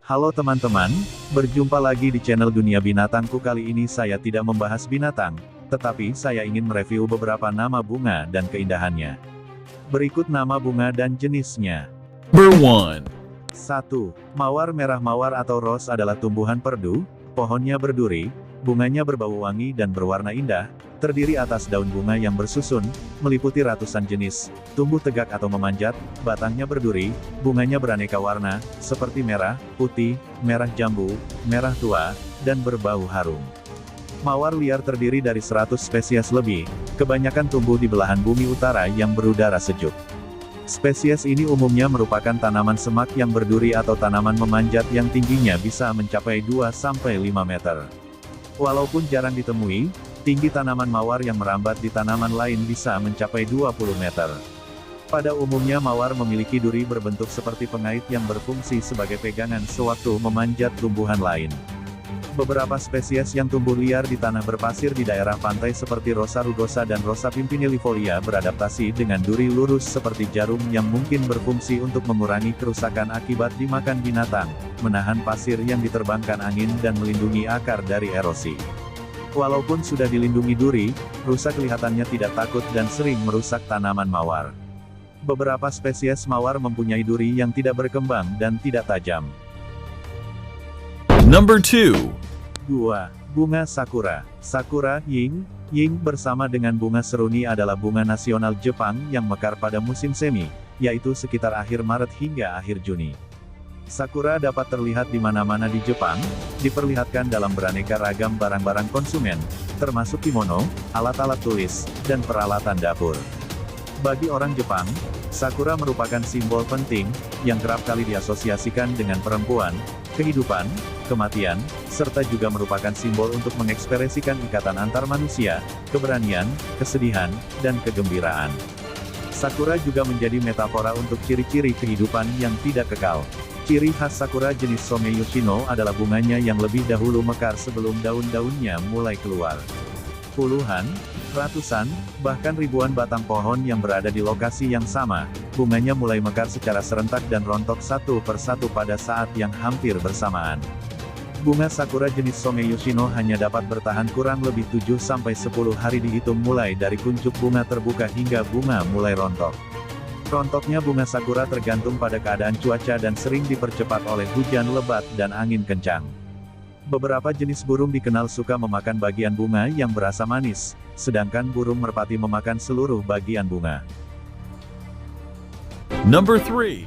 Halo teman-teman, berjumpa lagi di channel Dunia Binatangku. Kali ini saya tidak membahas binatang, tetapi saya ingin mereview beberapa nama bunga dan keindahannya. Berikut nama bunga dan jenisnya. Number 1. 1. Mawar merah. Mawar atau ros adalah tumbuhan perdu, pohonnya berduri, bunganya berbau wangi dan berwarna indah, terdiri atas daun bunga yang bersusun, meliputi ratusan jenis, tumbuh tegak atau memanjat, batangnya berduri, bunganya beraneka warna, seperti merah, putih, merah jambu, merah tua, dan berbau harum. Mawar liar terdiri dari 100 spesies lebih, kebanyakan tumbuh di belahan bumi utara yang berudara sejuk. Spesies ini umumnya merupakan tanaman semak yang berduri atau tanaman memanjat yang tingginya bisa mencapai 2-5 meter. Walaupun jarang ditemui, tinggi tanaman mawar yang merambat di tanaman lain bisa mencapai 20 meter. Pada umumnya mawar memiliki duri berbentuk seperti pengait yang berfungsi sebagai pegangan sewaktu memanjat tumbuhan lain. Beberapa spesies yang tumbuh liar di tanah berpasir di daerah pantai seperti Rosa rugosa dan Rosa pimpinellifolia beradaptasi dengan duri lurus seperti jarum yang mungkin berfungsi untuk mengurangi kerusakan akibat dimakan binatang, menahan pasir yang diterbangkan angin dan melindungi akar dari erosi. Walaupun sudah dilindungi duri, rusa kelihatannya tidak takut dan sering merusak tanaman mawar. Beberapa spesies mawar mempunyai duri yang tidak berkembang dan tidak tajam. Number 2. 2. Bunga sakura. Sakura, ying bersama dengan bunga seruni adalah bunga nasional Jepang yang mekar pada musim semi, yaitu sekitar akhir Maret hingga akhir Juni. Sakura dapat terlihat di mana-mana di Jepang, diperlihatkan dalam beraneka ragam barang-barang konsumen, termasuk kimono, alat-alat tulis, dan peralatan dapur. Bagi orang Jepang, sakura merupakan simbol penting, yang kerap kali diasosiasikan dengan perempuan, kehidupan, kematian, serta juga merupakan simbol untuk mengekspresikan ikatan antar manusia, keberanian, kesedihan, dan kegembiraan. Sakura juga menjadi metafora untuk ciri-ciri kehidupan yang tidak kekal. Ciri khas sakura jenis Some Yoshino adalah bunganya yang lebih dahulu mekar sebelum daun-daunnya mulai keluar. Puluhan, ratusan, bahkan ribuan batang pohon yang berada di lokasi yang sama, bunganya mulai mekar secara serentak dan rontok satu persatu pada saat yang hampir bersamaan. Bunga sakura jenis Some Yoshino hanya dapat bertahan kurang lebih 7-10 hari dihitung mulai dari kuncup bunga terbuka hingga bunga mulai rontok. Rontoknya bunga sakura tergantung pada keadaan cuaca dan sering dipercepat oleh hujan lebat dan angin kencang. Beberapa jenis burung dikenal suka memakan bagian bunga yang berasa manis, sedangkan burung merpati memakan seluruh bagian bunga. Number 3.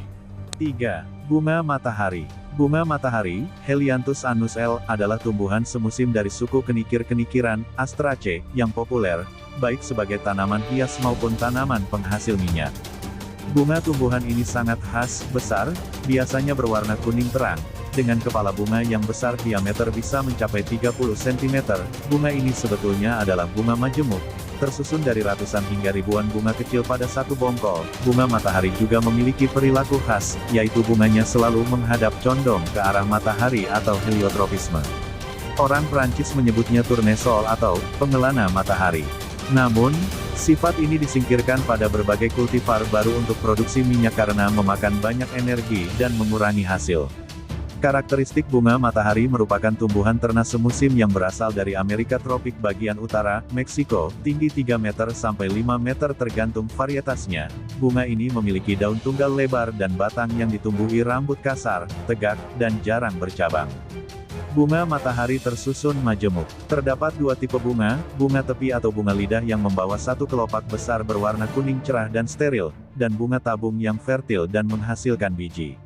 3. Bunga matahari. Bunga matahari, Helianthus annus L, adalah tumbuhan semusim dari suku kenikir-kenikiran, Astraceae, yang populer, baik sebagai tanaman hias maupun tanaman penghasil minyak. Bunga tumbuhan ini sangat khas, besar, biasanya berwarna kuning terang, dengan kepala bunga yang besar diameter bisa mencapai 30 cm. Bunga ini sebetulnya adalah bunga majemuk, tersusun dari ratusan hingga ribuan bunga kecil pada satu bongkol. Bunga matahari juga memiliki perilaku khas, yaitu bunganya selalu menghadap condong ke arah matahari atau heliotropisme. Orang Prancis menyebutnya tournesol atau pengelana matahari. Namun, sifat ini disingkirkan pada berbagai kultivar baru untuk produksi minyak karena memakan banyak energi dan mengurangi hasil. Karakteristik bunga matahari merupakan tumbuhan ternak semusim yang berasal dari Amerika tropik bagian utara, Meksiko, tinggi 3 meter sampai 5 meter tergantung varietasnya. Bunga ini memiliki daun tunggal lebar dan batang yang ditumbuhi rambut kasar, tegak, dan jarang bercabang. Bunga matahari tersusun majemuk. Terdapat dua tipe bunga, bunga tepi atau bunga lidah yang membawa satu kelopak besar berwarna kuning cerah dan steril, dan bunga tabung yang fertil dan menghasilkan biji.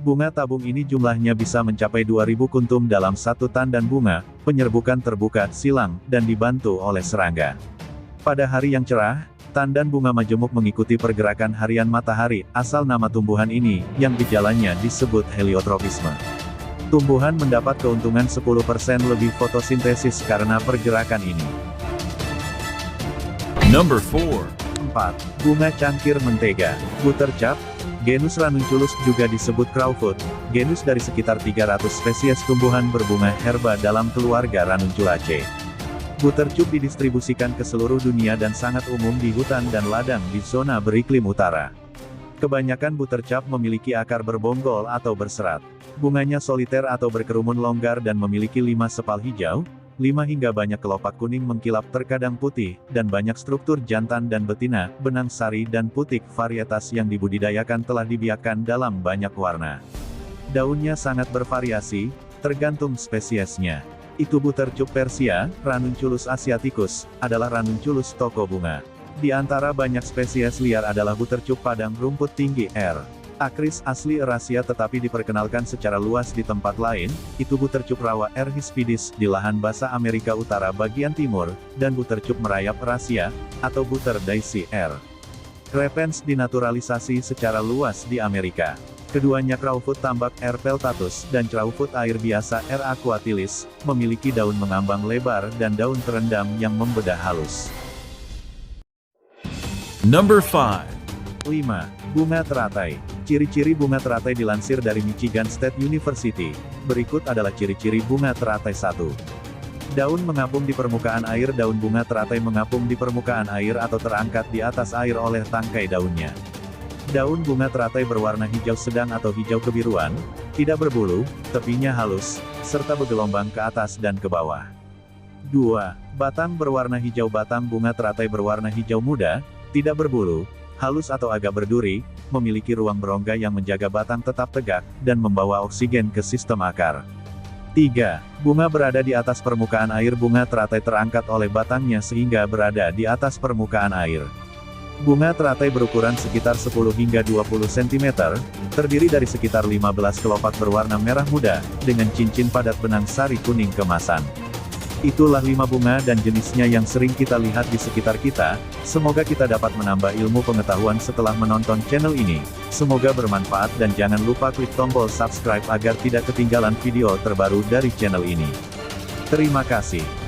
Bunga tabung ini jumlahnya bisa mencapai 2000 kuntum dalam satu tandan bunga, penyerbukan terbuka, silang, dan dibantu oleh serangga. Pada hari yang cerah, tandan bunga majemuk mengikuti pergerakan harian matahari, asal nama tumbuhan ini, yang gejalanya disebut heliotropisme. Tumbuhan mendapat keuntungan 10% lebih fotosintesis karena pergerakan ini. Number 4. 4. Bunga cangkir mentega. Buttercup, genus Ranunculus juga disebut crowfoot, genus dari sekitar 300 spesies tumbuhan berbunga herba dalam keluarga Ranunculaceae. Buttercup didistribusikan ke seluruh dunia dan sangat umum di hutan dan ladang di zona beriklim utara. Kebanyakan buttercup memiliki akar berbonggol atau berserat. Bunganya soliter atau berkerumun longgar dan memiliki 5 sepal hijau, 5 hingga banyak kelopak kuning mengkilap terkadang putih, dan banyak struktur jantan dan betina, benang sari dan putik. Varietas yang dibudidayakan telah dibiakkan dalam banyak warna. Daunnya sangat bervariasi, tergantung spesiesnya. Itu buttercup Persia, Ranunculus asiaticus, adalah Ranunculus toko bunga. Di antara banyak spesies liar adalah buttercup padang rumput tinggi R. acris asli Eurasia tetapi diperkenalkan secara luas di tempat lain, itu buttercup rawa R. hispidis di lahan basah Amerika Utara bagian timur, dan buttercup merayap Eurasia, atau butter daisy R. crepens dinaturalisasi secara luas di Amerika. Keduanya crowfoot tambak R. peltatus dan crowfoot air biasa R. aquatilis, memiliki daun mengambang lebar dan daun terendam yang membedah halus. Number 5. 5. Bunga teratai. Ciri-ciri bunga teratai dilansir dari Michigan State University. Berikut adalah ciri-ciri bunga teratai 1. Daun mengapung di permukaan air. Daun bunga teratai mengapung di permukaan air atau terangkat di atas air oleh tangkai daunnya. Daun bunga teratai berwarna hijau sedang atau hijau kebiruan, tidak berbulu, tepinya halus, serta bergelombang ke atas dan ke bawah. 2. Batang berwarna hijau. Batang bunga teratai berwarna hijau muda, tidak berbulu, halus atau agak berduri, memiliki ruang berongga yang menjaga batang tetap tegak, dan membawa oksigen ke sistem akar. 3. Bunga berada di atas permukaan air. Bunga teratai terangkat oleh batangnya sehingga berada di atas permukaan air. Bunga teratai berukuran sekitar 10 hingga 20 cm, terdiri dari sekitar 15 kelopak berwarna merah muda, dengan cincin padat benang sari kuning kemasan. Itulah 5 bunga dan jenisnya yang sering kita lihat di sekitar kita. Semoga kita dapat menambah ilmu pengetahuan setelah menonton channel ini. Semoga bermanfaat dan jangan lupa klik tombol subscribe agar tidak ketinggalan video terbaru dari channel ini. Terima kasih.